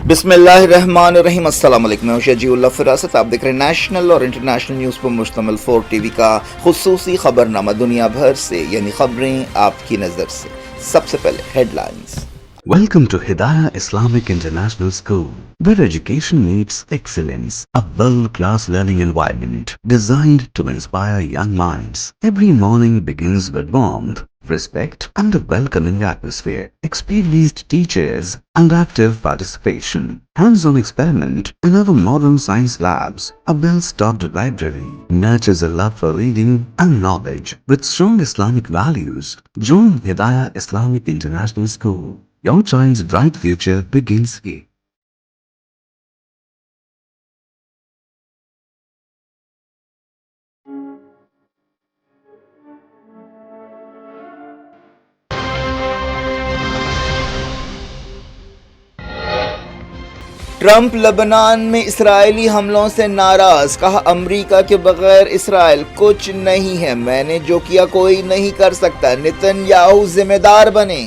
بسم اللہ الرحمن الرحیم۔ السلام علیکم، میں شجیع اللہ فراست۔ آپ دیکھ رہے ہیں نیشنل اور انٹرنیشنل نیوز پر مشتمل 4 ٹی وی کا خصوصی خبرنامہ دنیا بھر سے، یعنی خبریں آپ کی نظر سے۔ سب سے پہلے headlines. Welcome to Hidayah Islamic International School, where education meets excellence, a world-class learning environment designed to inspire young minds. Every morning begins with warmth, respect, and a welcoming atmosphere. Experienced teachers and active participation. Hands-on experiment in our modern science labs. A well-stocked library nurtures a love for reading and knowledge. With strong Islamic values, join Hidayah Islamic International School. Your child's bright future begins here. Trump لبنان میں اسرائیلی حملوں سے ناراض، کہا امریکہ کے بغیر اسرائیل کچھ نہیں ہے، میں نے جو کیا کوئی نہیں کر سکتا، نتن یاہو ذمہ دار بنے۔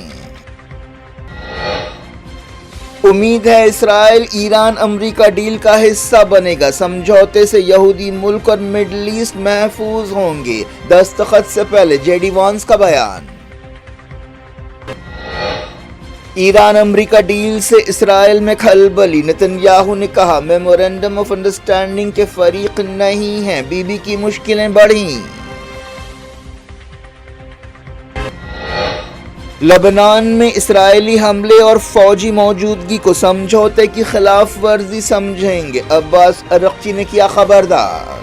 امید ہے اسرائیل ایران امریکہ ڈیل کا حصہ بنے گا، سمجھوتے سے یہودی ملک اور مڈل ایسٹ محفوظ ہوں گے، دستخط سے پہلے جے ڈی وانس کا بیان۔ ایران امریکہ ڈیل سے اسرائیل میں کھلبلی، نتن یاہو نے کہا میمورنڈم آف انڈرسٹینڈنگ کے فریق نہیں ہیں، بی بی کی مشکلیں بڑھیں۔ لبنان میں اسرائیلی حملے اور فوجی موجودگی کو سمجھوتے کی خلاف ورزی سمجھیں گے، عباس ارغچی نے کیا خبردار۔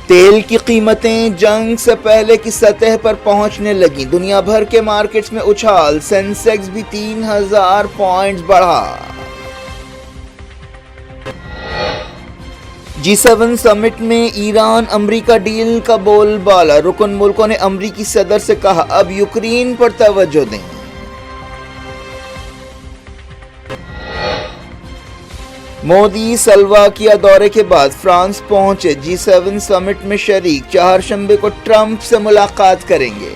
تیل کی قیمتیں جنگ سے پہلے کی سطح پر پہنچنے لگیں، دنیا بھر کے مارکیٹس میں اچھال، سینسیکس بھی 3000 پوائنٹس بڑھا۔ G7 سمٹ میں ایران امریکہ ڈیل کا بول بالا، رکن ملکوں نے امریکی صدر سے کہا اب یوکرین پر توجہ دیں۔ مودی سلواکیہ دورے کے بعد فرانس پہنچے، G7 سمٹ میں شریک، چہارشنبے کو ٹرمپ سے ملاقات کریں گے۔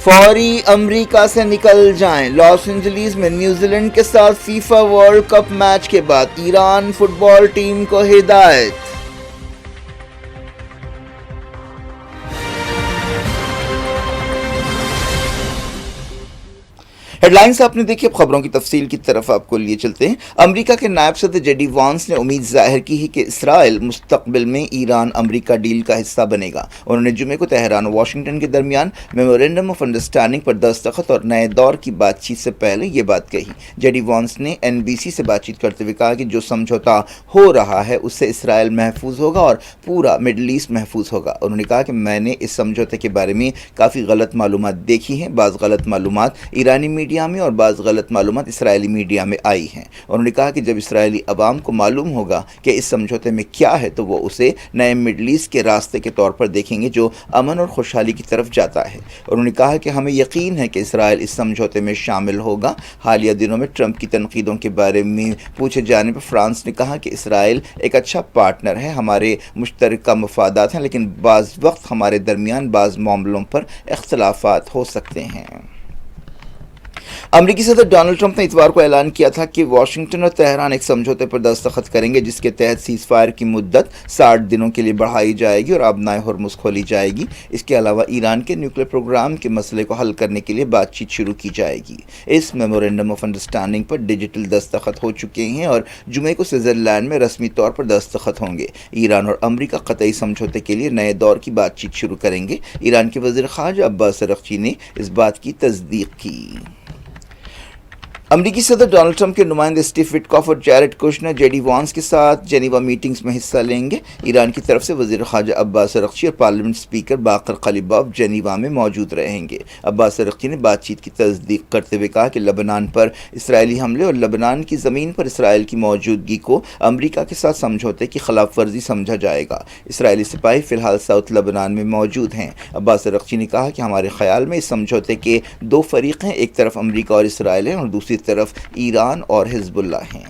فوری امریکہ سے نکل جائیں، لاس اینجلیس میں نیوزی لینڈ کے ساتھ فیفا ورلڈ کپ میچ کے بعد ایران فٹ بال ٹیم کو ہدایت۔ ہیڈ لائنز آپ نے دیکھی، اب خبروں کی تفصیل کی طرف آپ کو لیے چلتے ہیں۔ امریکہ کے نائب صدر جے ڈی وانس نے امید ظاہر کی ہے کہ اسرائیل مستقبل میں ایران امریکہ ڈیل کا حصہ بنے گا۔ انہوں نے جمعے کو تہران اور واشنگٹن کے درمیان میمورنڈم آف انڈرسٹینڈنگ پر دستخط اور نئے دور کی بات چیت سے پہلے یہ بات کہی۔ جے ڈی وانس نے NBC سے بات چیت کرتے ہوئے کہا کہ جو سمجھوتا ہو رہا ہے اس سے اسرائیل محفوظ ہوگا اور پورا مڈل ایسٹ محفوظ ہوگا۔ انہوں نے کہا کہ میں نے اس سمجھوتے کے بارے میں کافی غلط معلومات دیکھی ہیں، بعض غلط معلومات ایرانی میڈیا میں اور بعض غلط معلومات اسرائیلی میڈیا میں آئی ہیں۔ انہوں نے کہا کہ جب اسرائیلی عوام کو معلوم ہوگا کہ اس سمجھوتے میں کیا ہے تو وہ اسے نئے مڈل ایسٹ کے راستے کے طور پر دیکھیں گے جو امن اور خوشحالی کی طرف جاتا ہے۔ انہوں نے کہا کہ ہمیں یقین ہے کہ اسرائیل اس سمجھوتے میں شامل ہوگا۔ حالیہ دنوں میں ٹرمپ کی تنقیدوں کے بارے میں پوچھے جانے پر فرانس نے کہا کہ اسرائیل ایک اچھا پارٹنر ہے، ہمارے مشترکہ مفادات ہیں، لیکن بعض وقت ہمارے درمیان بعض معاملوں پر اختلافات ہو سکتے ہیں۔ امریکی صدر ڈونلڈ ٹرمپ نے اتوار کو اعلان کیا تھا کہ واشنگٹن اور تہران ایک سمجھوتے پر دستخط کریں گے جس کے تحت سیز فائر کی مدت 60 دنوں کے لیے بڑھائی جائے گی اور آبنائے ہرمز کھولی جائے گی۔ اس کے علاوہ ایران کے نیوکلیر پروگرام کے مسئلے کو حل کرنے کے لیے بات چیت شروع کی جائے گی۔ اس میمورنڈم آف انڈرسٹینڈنگ پر ڈیجیٹل دستخط ہو چکے ہیں اور جمعے کو سوئٹزرلینڈ میں رسمی طور پر دستخط ہوں گے۔ ایران اور امریکہ قطعی سمجھوتے کے لیے نئے دور کی بات چیت شروع کریں گے۔ ایران کے وزیر خارجہ عباس ارغچی نے اس بات کی تصدیق کی۔ امریکی صدر ڈونلڈ ٹرمپ کے نمائندے اسٹیو وٹکاف اور Jared Kushner J D once کے ساتھ جنیوا میٹنگز میں حصہ لیں گے۔ ایران کی طرف سے وزیر خارجہ عباس ارغچی اور پارلیمنٹ اسپیکر باقر قلیباف جنیوا میں موجود رہیں گے۔ عباس ارغچی نے بات چیت کی تصدیق کرتے ہوئے کہا کہ لبنان پر اسرائیلی حملے اور لبنان کی زمین پر اسرائیل کی موجودگی کو امریکہ کے ساتھ سمجھوتے کی خلاف ورزی سمجھا جائے گا۔ اسرائیلی سپاہی فی الحال ساؤتھ لبنان میں موجود ہیں۔ عباس ارغچی نے کہا کہ ہمارے خیال میں اس سمجھوتے کے دو فریق ہیں، ایک طرف امریکہ اور اسرائیل ہیں اور دوسری طرف ایران اور حزب اللہ ہیں۔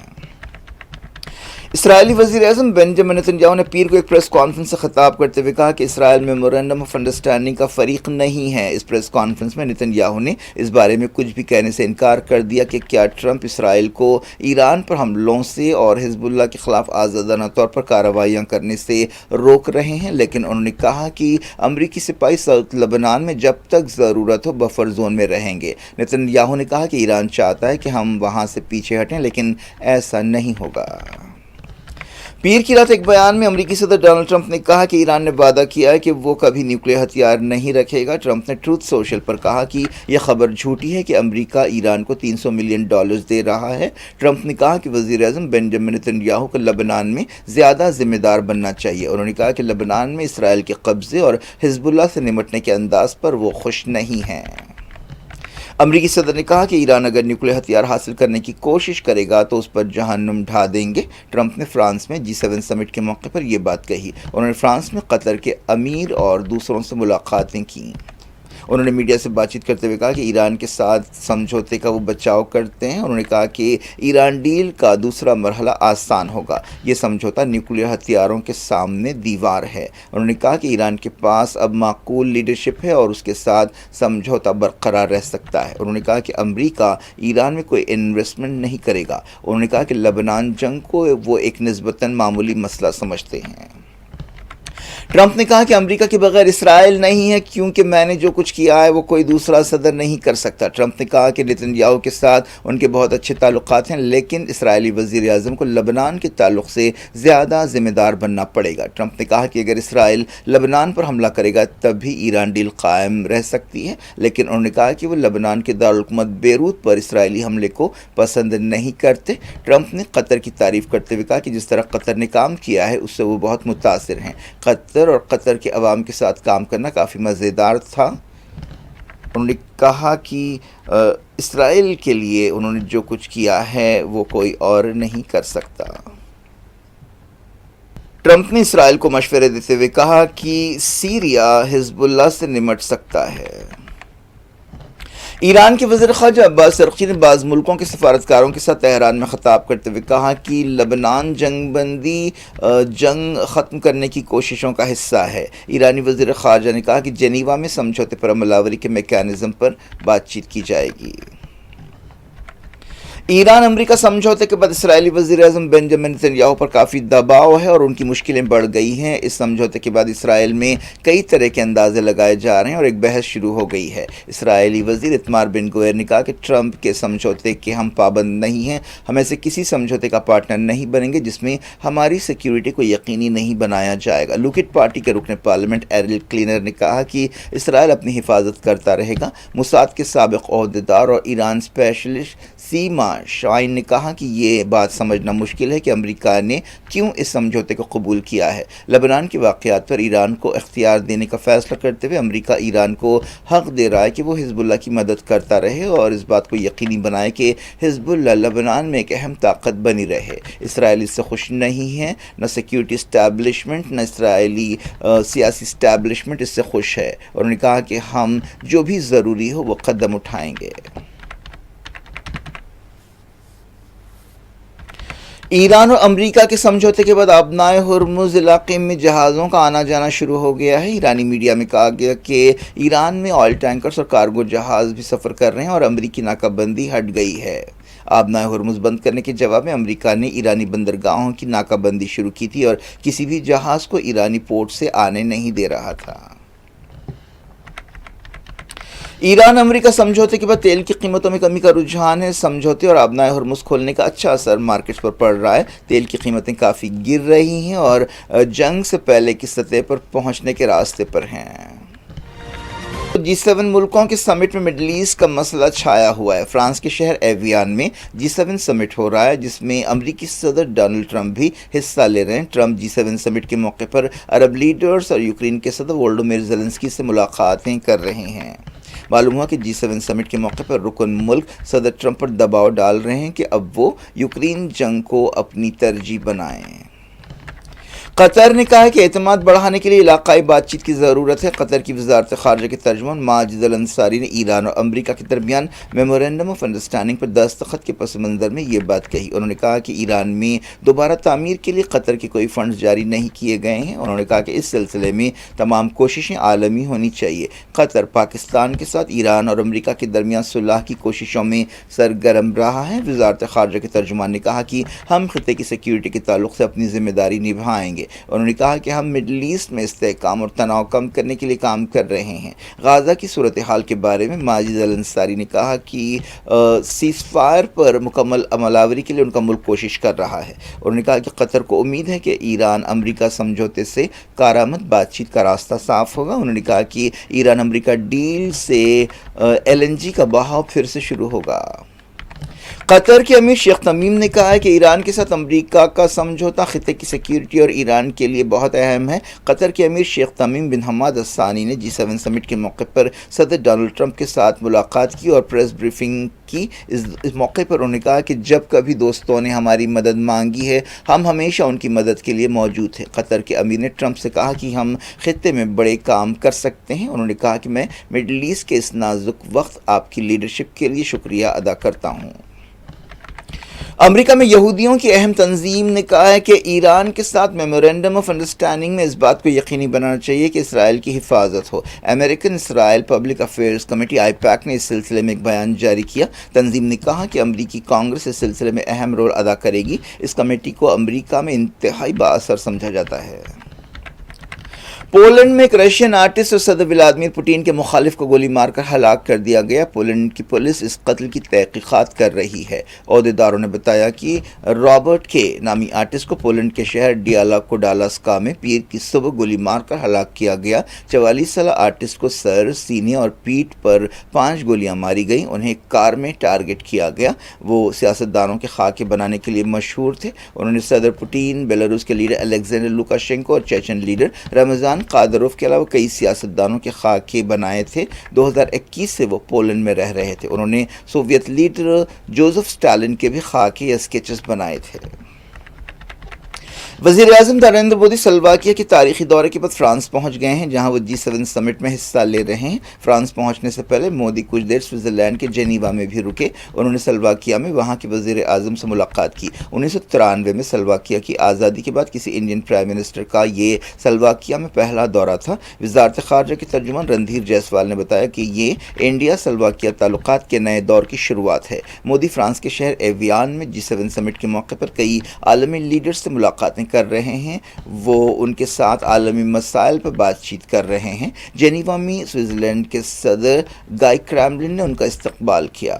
اسرائیلی وزیر اعظم بنجامن نتنیاہو نے پیر کو ایک پریس کانفرنس سے خطاب کرتے ہوئے کہا کہ اسرائیل میمورنڈم آف انڈرسٹینڈنگ کا فریق نہیں ہے۔ اس پریس کانفرنس میں نتنیاہو نے اس بارے میں کچھ بھی کہنے سے انکار کر دیا کہ کیا ٹرمپ اسرائیل کو ایران پر حملوں سے اور حزب اللہ کے خلاف آزادانہ طور پر کارروائیاں کرنے سے روک رہے ہیں، لیکن انہوں نے کہا کہ امریکی سپاہی ساؤتھ لبنان میں جب تک ضرورت ہو بفر زون میں رہیں گے۔ نتنیاہو نے کہا کہ ایران چاہتا ہے کہ ہم وہاں سے پیچھے ہٹیں، لیکن ایسا نہیں ہوگا۔ پیر کی رات ایک بیان میں امریکی صدر ڈونلڈ ٹرمپ نے کہا کہ ایران نے وعدہ کیا ہے کہ وہ کبھی نیوکلیئر ہتھیار نہیں رکھے گا۔ ٹرمپ نے ٹروتھ سوشل پر کہا کہ یہ خبر جھوٹی ہے کہ امریکہ ایران کو $300 ملین دے رہا ہے۔ ٹرمپ نے کہا کہ وزیر اعظم بنجامن نتنیاہو کو لبنان میں زیادہ ذمہ دار بننا چاہیے۔ انہوں نے کہا کہ لبنان میں اسرائیل کے قبضے اور حزب اللہ سے نمٹنے کے انداز پر وہ خوش نہیں ہیں۔ امریکی صدر نے کہا کہ ایران اگر نیوکلیئر ہتھیار حاصل کرنے کی کوشش کرے گا تو اس پر جہنم ڈھا دیں گے۔ ٹرمپ نے فرانس میں G7 سمٹ کے موقع پر یہ بات کہی۔ انہوں نے فرانس میں قطر کے امیر اور دوسروں سے ملاقاتیں کیں۔ انہوں نے میڈیا سے بات چیت کرتے ہوئے کہا کہ ایران کے ساتھ سمجھوتے کا وہ بچاؤ کرتے ہیں۔ انہوں نے کہا کہ ایران ڈیل کا دوسرا مرحلہ آسان ہوگا۔ یہ سمجھوتا نیوکلیئر ہتھیاروں کے سامنے دیوار ہے۔ انہوں نے کہا کہ ایران کے پاس اب معقول لیڈرشپ ہے اور اس کے ساتھ سمجھوتا برقرار رہ سکتا ہے۔ انہوں نے کہا کہ امریکہ ایران میں کوئی انویسٹمنٹ نہیں کرے گا۔ انہوں نے کہا کہ لبنان جنگ کو وہ ایک نسبتاً معمولی مسئلہ سمجھتے ہیں۔ ٹرمپ نے کہا کہ امریکہ کے بغیر اسرائیل نہیں ہے، کیونکہ میں نے جو کچھ کیا ہے وہ کوئی دوسرا صدر نہیں کر سکتا۔ ٹرمپ نے کہا کہ نتنیاہو کے ساتھ ان کے بہت اچھے تعلقات ہیں، لیکن اسرائیلی وزیر اعظم کو لبنان کے تعلق سے زیادہ ذمہ دار بننا پڑے گا۔ ٹرمپ نے کہا کہ اگر اسرائیل لبنان پر حملہ کرے گا تب بھی ایران ڈیل قائم رہ سکتی ہے، لیکن انہوں نے کہا کہ وہ لبنان کے دارالحکومت بیروت پر اسرائیلی حملے کو پسند نہیں کرتے۔ ٹرمپ نے قطر کی تعریف کرتے ہوئے کہا کہ جس طرح قطر نے کام کیا ہے اس سے وہ بہت متاثر ہیں۔ قطر اور قطر کے عوام کے ساتھ کام کرنا کافی مزیدار تھا۔ انہوں نے کہا کہ اسرائیل کے لیے انہوں نے جو کچھ کیا ہے وہ کوئی اور نہیں کر سکتا۔ ٹرمپ نے اسرائیل کو مشورے دیتے ہوئے کہا کہ سیریا حزب اللہ سے نمٹ سکتا ہے۔ ایران کے وزیر خارجہ عباس عراقچی نے بعض ملکوں کے سفارتکاروں کے ساتھ تہران میں خطاب کرتے ہوئے کہا کہ لبنان جنگ ختم کرنے کی کوششوں کا حصہ ہے۔ ایرانی وزیر خارجہ نے کہا کہ جنیوا میں سمجھوتے پر عمل آوری کے میکانزم پر بات چیت کی جائے گی۔ ایران امریکہ سمجھوتے کے بعد اسرائیلی وزیر اعظم بنجامن نتنیاہو پر کافی دباؤ ہے اور ان کی مشکلیں بڑھ گئی ہیں۔ اس سمجھوتے کے بعد اسرائیل میں کئی طرح کے اندازے لگائے جا رہے ہیں اور ایک بحث شروع ہو گئی ہے۔ اسرائیلی وزیر اتمار بن گویر نے کہا کہ ٹرمپ کے سمجھوتے کے ہم پابند نہیں ہیں، ہم ایسے کسی سمجھوتے کا پارٹنر نہیں بنیں گے جس میں ہماری سیکیورٹی کو یقینی نہیں بنایا جائے گا۔ لوکٹ پارٹی کے رکن پارلیمنٹ ایرل کلینر نے کہا کہ اسرائیل اپنی حفاظت کرتا رہے گا۔ موساد کے سابق عہدیدار اور ایران اسپیشلسٹ سیما شائن نے کہا کہ یہ بات سمجھنا مشکل ہے کہ امریکہ نے کیوں اس سمجھوتے کو قبول کیا ہے۔ لبنان کے واقعات پر ایران کو اختیار دینے کا فیصلہ کرتے ہوئے امریکہ ایران کو حق دے رہا ہے کہ وہ حزب اللہ کی مدد کرتا رہے اور اس بات کو یقینی بنائے کہ حزب اللہ لبنان میں ایک اہم طاقت بنی رہے۔ اسرائیل اس سے خوش نہیں ہے، نہ سیکیورٹی اسٹیبلشمنٹ نہ اسرائیلی سیاسی اسٹیبلشمنٹ اس سے خوش ہے۔ انہوں نے کہا کہ ہم جو بھی ضروری ہو وہ قدم اٹھائیں گے۔ ایران اور امریکہ کے سمجھوتے کے بعد آبنائے ہرمز علاقے میں جہازوں کا آنا جانا شروع ہو گیا ہے۔ ایرانی میڈیا میں کہا گیا کہ ایران میں آئل ٹینکرز اور کارگو جہاز بھی سفر کر رہے ہیں اور امریکی ناکہ بندی ہٹ گئی ہے۔ آبنائے ہرمز بند کرنے کے جواب میں امریکہ نے ایرانی بندرگاہوں کی ناکہ بندی شروع کی تھی اور کسی بھی جہاز کو ایرانی پورٹ سے آنے نہیں دے رہا تھا۔ ایران امریکہ سمجھوتے کے بعد تیل کی قیمتوں میں کمی کا رجحان ہے۔ سمجھوتے اور آبنائے ہرمز کھولنے کا اچھا اثر مارکیٹس پر پڑ رہا ہے۔ تیل کی قیمتیں کافی گر رہی ہیں اور جنگ سے پہلے کی سطح پر پہنچنے کے راستے پر ہیں۔ G7 ملکوں کے سمٹ میں مڈل ایسٹ کا مسئلہ چھایا ہوا ہے۔ فرانس کے شہر ایویان میں G7 سمٹ ہو رہا ہے جس میں امریکی صدر ڈونلڈ ٹرمپ بھی حصہ لے رہے ہیں۔ ٹرمپ G7 سمٹ کے موقع پر عرب لیڈرز اور یوکرین کے صدر وولودیمیر زیلنسکی سے ملاقاتیں کر رہے ہیں۔ معلوم ہوا کہ G7 سمٹ کے موقع پر رکن ملک صدر ٹرمپ پر دباؤ ڈال رہے ہیں کہ اب وہ یوکرین جنگ کو اپنی ترجیح بنائیں۔ قطر نے کہا ہے کہ اعتماد بڑھانے کے لیے علاقائی بات چیت کی ضرورت ہے۔ قطر کی وزارت خارجہ کے ترجمان ماجد الانصاری نے ایران اور امریکہ کے درمیان میمورینڈم آف انڈرسٹینڈنگ پر دستخط کے پس منظر میں یہ بات کہی۔ انہوں نے کہا کہ ایران میں دوبارہ تعمیر کے لیے قطر کے کوئی فنڈز جاری نہیں کیے گئے ہیں۔ انہوں نے کہا کہ اس سلسلے میں تمام کوششیں عالمی ہونی چاہیے۔ قطر پاکستان کے ساتھ ایران اور امریکہ کے درمیان صلح کی کوششوں میں سرگرم رہا ہے۔ وزارت خارجہ کے ترجمان نے کہا کہ ہم خطے کی سیکیورٹی کے تعلق سے اپنی ذمہ داری نبھائیں گے۔ انہوں نے کہا کہ ہم مڈل ایسٹ میں استحکام اور تناؤ کم کرنے کے لیے کام کر رہے ہیں۔ غزہ کی صورتحال کے بارے میں ماجد الانصاری نے کہا کہ سیز فائر پر مکمل عمل آوری کے لیے ان کا ملک کوشش کر رہا ہے۔ انہوں نے کہا کہ قطر کو امید ہے کہ ایران امریکہ سمجھوتے سے کارآمد بات چیت کا راستہ صاف ہوگا۔ انہوں نے کہا کہ ایران امریکہ ڈیل سے LNG کا بہاؤ پھر سے شروع ہوگا۔ قطر کے امیر شیخ تمیم نے کہا ہے کہ ایران کے ساتھ امریکہ کا سمجھوتا خطے کی سیکیورٹی اور ایران کے لیے بہت اہم ہے۔ قطر کے امیر شیخ تمیم بن حماد الثانی نے G7 سمٹ کے موقع پر صدر ڈونلڈ ٹرمپ کے ساتھ ملاقات کی اور پریس بریفنگ کی۔ اس موقع پر انہوں نے کہا کہ جب کبھی دوستوں نے ہماری مدد مانگی ہے ہم ہمیشہ ان کی مدد کے لیے موجود ہیں۔ قطر کے امیر نے ٹرمپ سے کہا کہ ہم خطے میں بڑے کام کر سکتے ہیں۔ انہوں نے کہا کہ میں مڈل ایسٹ کے اس نازک وقت آپ کی لیڈرشپ کے لیے شکریہ ادا کرتا ہوں۔ امریکہ میں یہودیوں کی اہم تنظیم نے کہا ہے کہ ایران کے ساتھ میمورینڈم آف انڈرسٹینڈنگ میں اس بات کو یقینی بنانا چاہیے کہ اسرائیل کی حفاظت ہو۔ امریکن اسرائیل پبلک افیئرز کمیٹی IPAC نے اس سلسلے میں ایک بیان جاری کیا۔ تنظیم نے کہا کہ امریکی کانگریس اس سلسلے میں اہم رول ادا کرے گی۔ اس کمیٹی کو امریکہ میں انتہائی بااثر سمجھا جاتا ہے۔ پولینڈ میں ایک رشین آرٹسٹ اور صدر ولادیمیر پوٹین کے مخالف کو گولی مار کر ہلاک کر دیا گیا۔ پولینڈ کی پولیس اس قتل کی تحقیقات کر رہی ہے۔ عہدیداروں نے بتایا کہ رابرٹ کے نامی آرٹسٹ کو پولینڈ کے شہر ڈیالا کوڈالاسکا میں پیر کی صبح گولی مار کر ہلاک کیا گیا۔ 44 سالہ آرٹسٹ کو سر، سینے اور پیٹھ پر 5 گولیاں ماری گئیں۔ انہیں ایک کار میں ٹارگٹ کیا گیا۔ وہ سیاستدانوں کے خاکے بنانے کے لیے مشہور تھے۔ انہوں نے صدر پوٹین، بیلاروس کے لیڈر الیگزینڈر لوکاشینکو اور چیچن لیڈر رمضان قادروف کے علاوہ کئی سیاستدانوں کے خاکے بنائے تھے۔ 2021 سے وہ پولینڈ میں رہ رہے تھے۔ انہوں نے سوویت لیڈر جوزف اسٹالن کے بھی خاکے یا اسکیچز بنائے تھے۔ وزیر اعظم نریندر مودی سلوواکیہ کے تاریخی دورے کے بعد فرانس پہنچ گئے ہیں، جہاں وہ G7 سمٹ میں حصہ لے رہے ہیں۔ فرانس پہنچنے سے پہلے مودی کچھ دیر سوئٹزرلینڈ کے جنیوا میں بھی رکے۔ انہوں نے سلوواکیہ میں وہاں کے وزیر اعظم سے ملاقات کی۔ 1993 میں سلوواکیہ کی آزادی کے بعد کسی انڈین پرائم منسٹر کا یہ سلوواکیہ میں پہلا دورہ تھا۔ وزارت خارجہ کے ترجمان رندھیر جیسوال نے بتایا کہ یہ انڈیا سلوواکیہ تعلقات کے نئے دور کی شروعات ہے۔ مودی فرانس کے شہر ایویان میں G7 سمٹ کے موقع پر کئی عالمی لیڈرز سے ملاقاتیں کر رہے ہیں۔ وہ ان کے ساتھ عالمی مسائل پر بات چیت کر رہے ہیں۔ جنیوا میں سوئٹزرلینڈ کے صدر گائی کراملن نے ان کا استقبال کیا۔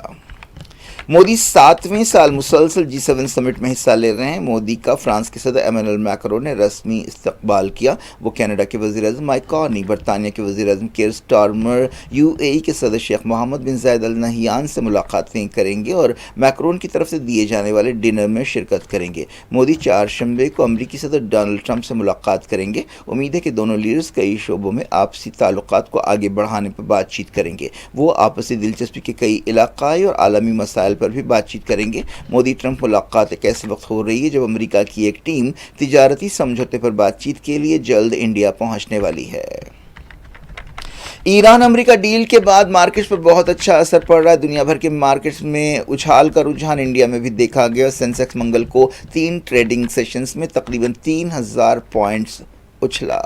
مودی 7ویں سال مسلسل G7 سمٹ میں حصہ لے رہے ہیں۔ مودی کا فرانس کے صدر ایمانوئل میکرون نے رسمی استقبال کیا۔ وہ کینیڈا کے وزیر اعظم مائک کارنی، برطانیہ کے وزیر اعظم کیئر سٹارمر، UAE کے صدر شیخ محمد بن زاید ال نہیان سے ملاقاتیں کریں گے اور میکرون کی طرف سے دیے جانے والے ڈنر میں شرکت کریں گے۔ مودی 4 شنبے کو امریکی صدر ڈونلڈ ٹرمپ سے ملاقات کریں گے۔ امید ہے کہ دونوں لیڈرز کئی شعبوں میں آپسی تعلقات کو آگے بڑھانے پر بات چیت کریں گے۔ وہ آپسی دلچسپی کے کئی علاقائی اور عالمی مسائل پر بھی بات چیت کریں گے۔ مودی ٹرمپ ملاقات ایک ایسے وقت ہو رہی ہے جب امریکہ کی ایک ٹیم تجارتی سمجھوتے پر بات چیت کے لیے جلد انڈیا پہنچنے والی ہے۔ ایران امریکہ ڈیل کے بعد مارکیٹس پر بہت اچھا اثر پڑ رہا ہے۔ دنیا بھر کے مارکیٹس میں اچھال کا رجحان انڈیا میں بھی دیکھا گیا۔ سینسیکس منگل کو 3 ٹریڈنگ سیشنز میں تقریباً 3000 پوائنٹس اچھلا۔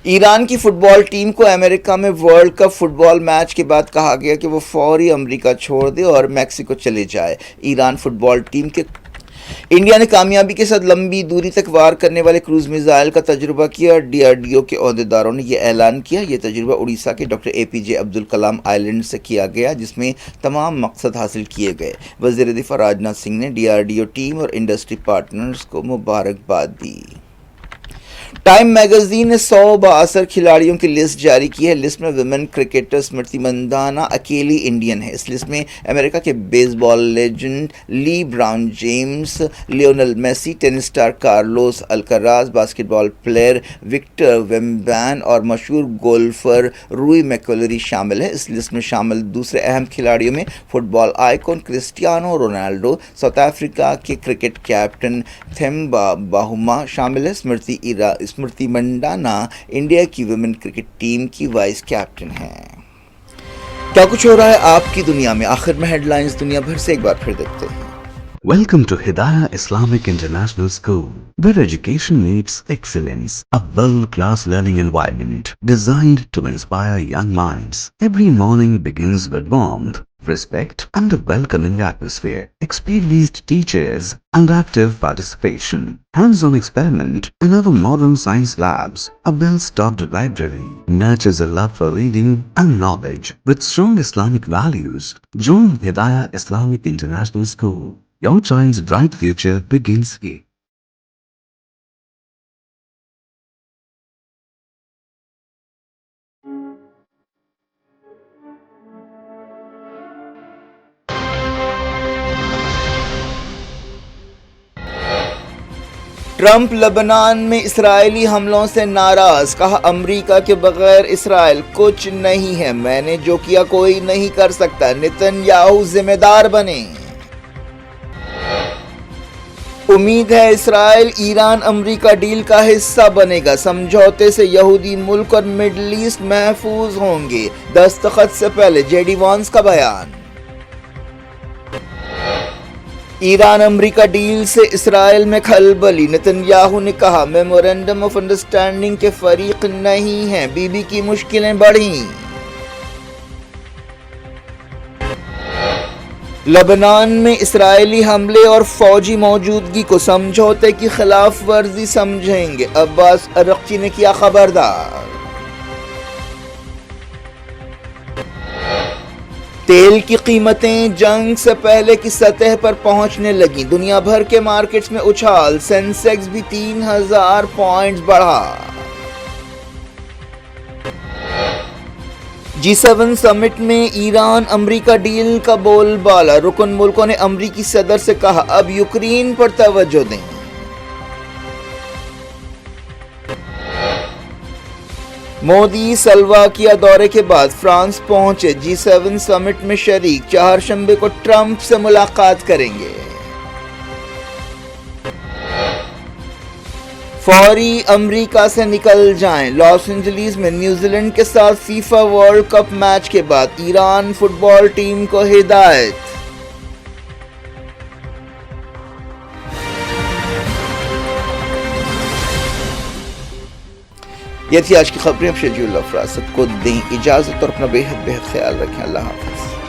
ایران کی فٹ بال ٹیم کو امریکہ میں ورلڈ کپ فٹ بال میچ کے بعد کہا گیا کہ وہ فوری امریکہ چھوڑ دے اور میکسیکو چلے جائے۔ ایران فٹ بال ٹیم کے انڈیا نے کامیابی کے ساتھ لمبی دوری تک وار کرنے والے کروز میزائل کا تجربہ کیا۔ DRDO کے عہدیداروں نے یہ اعلان کیا۔ یہ تجربہ اڑیسہ کے ڈاکٹر APJ عبدالکلام آئیلینڈ سے کیا گیا، جس میں تمام مقصد حاصل کیے گئے۔ وزیر دفاع راجناتھ سنگھ نے DRDO ٹیم اور انڈسٹری پارٹنرز کو مبارکباد دی۔ ٹائم میگزین نے 100 بااثر کھلاڑیوں کی لسٹ جاری کی ہے. لسٹ میں ویمن کرکٹر اسمرتی مندانہ اکیلی انڈین ہے. اس لسٹ میں امریکہ کے baseball legend LeBron James, Lionel Messi, tennis star Carlos Alcaraz, basketball player Victor Wembanyama اور مشہور گولفر روئی میکولری شامل ہے. اس لسٹ میں شامل دوسرے اہم کھلاڑیوں میں football icon Cristiano Ronaldo, South Africa کے کرکٹ کیپٹن تھیمبا باہوما شامل ہے. اسمرتی منڈانا انڈیا کی ویمن کرکٹ ٹیم کی وائس کیپٹن ہیں. کیا کچھ ہو رہا ہے آپ کی دنیا میں؟ آخر میں ہیڈ لائنز دنیا بھر سے ایک بار پھر دیکھتے ہیں. Welcome to Hidayah Islamic International School, where education meets excellence. A world-class learning environment designed to inspire young minds. Every morning begins with warmth, respect, and a welcoming atmosphere. Experienced teachers and active participation. Hands-on experiment in our modern science labs. A well-stocked library nurtures a love for reading and knowledge. With strong Islamic values, join Hidayah Islamic International School. Your child's bright future begins here. Trump لبنان میں اسرائیلی حملوں سے ناراض، کہا امریکہ کے بغیر اسرائیل کچھ نہیں ہے، میں نے جو کیا کوئی نہیں کر سکتا، نتن یاہو ذمہ دار بنے. امید ہے اسرائیل ایران امریکہ ڈیل کا حصہ بنے گا، سمجھوتے سے یہودی ملک اور مڈل ایسٹ محفوظ ہوں گے، دستخط سے پہلے جے ڈی وانس کا بیان. ایران امریکہ ڈیل سے اسرائیل میں کھلبلی، نتن یاہو نے کہا میمورنڈم آف انڈرسٹینڈنگ کے فریق نہیں ہیں، بی بی کی مشکلیں بڑھیں. لبنان میں اسرائیلی حملے اور فوجی موجودگی کو سمجھوتے کی خلاف ورزی سمجھیں گے، عباس ارقچی نے کیا خبردار. تیل کی قیمتیں جنگ سے پہلے کی سطح پر پہنچنے لگیں، دنیا بھر کے مارکیٹس میں اچھال، سینسیکس بھی 3000 پوائنٹس بڑھا. G7 سمٹ میں ایران امریکہ ڈیل کا بول بالا، رکن ملکوں نے امریکی صدر سے کہا اب یوکرین پر توجہ دیں. مودی سلواکیہ دورے کے بعد فرانس پہنچے، G7 سمٹ میں شریک، چہارشنبے کو ٹرمپ سے ملاقات کریں گے. فوری امریکہ سے نکل جائیں، لاس اینجلیس میں نیوزی لینڈ کے ساتھ فیفا ورلڈ کپ میچ کے بعد ایران فٹ بال ٹیم کو ہدایت. یہ تھی آج کی خبریں. اب شجیع اللہ فراست کو دیں اجازت اور اپنا بے حد خیال رکھیں. اللہ حافظ.